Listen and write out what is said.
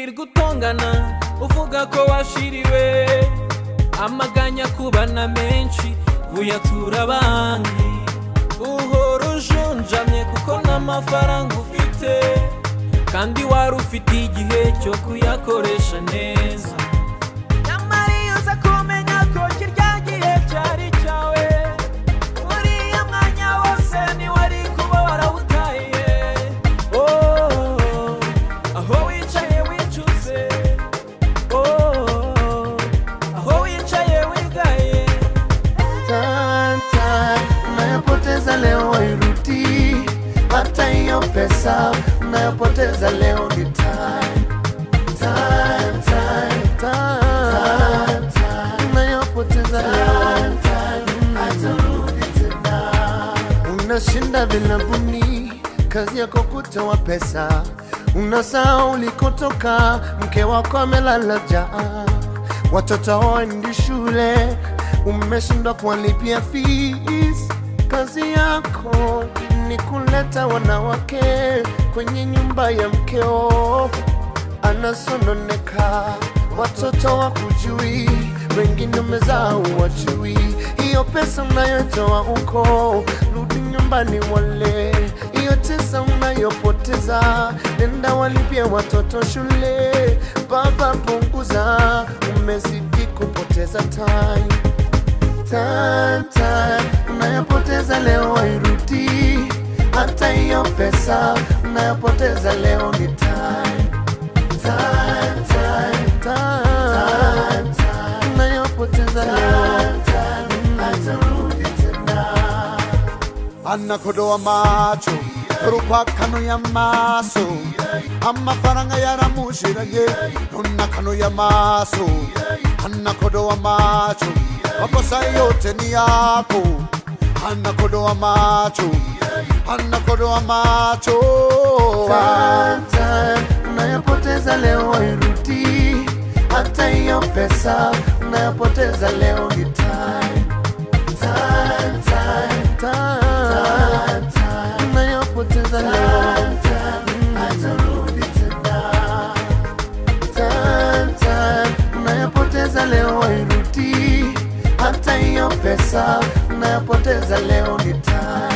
wirirwa utongana uvuga ko washiriwe, amaganya kubana menshi uyatura abandi, uhora ujunjamye kuko n'amafaranga ufite kandi wari ufite igihe cyo kuyakoresha neza. Nyamara iyo uza kumenya ko kirya gihe cyari cyawe, uriya mwanya wose ntiwari kuba warawutaye. Aho wicaye wicuze, aho wicaye wigaye. Unayopoteza leo hairudi, hata hiyo pesa unayopoteza leo ni time. Unayopoteza leo hatarudi tena. Unashinda vilabuni, kazi yako kutoa pesa, unasahau ulikotoka, mke wako amelala njaa, watoto hawaendi shule, umeshindwa kuwalipia fees. Kazi yako ni kuleta wanawake kwenye nyumba ya mkeo, anasononeka, watoto wakujui, wengine umezaa wajui. Hiyo pesa unayotoa uko, rudi nyumbani wale. Hiyo pesa unayopoteza, nenda walipie watoto shule. Baba punguza, umezidi kupoteza time. Unayopoteza leo hairudi, hata hiyo pesa unayopoteza leo ni time. Unayopoteza leo hatarudi tena. Anakodoa macho rupakano ya maso, amafaranga yaramushiranye nunakano ya maso. Anakodoa macho makosa yote ni yako, anakodoa macho, anakodoa macho. Unayopoteza leo hairudi, hata hiyo pesa unayopoteza leo ni time. Unayopoteza leo hatarudi tena. Unayopoteza leo hairudi, hata hiyo pesa unayopoteza leo ni time.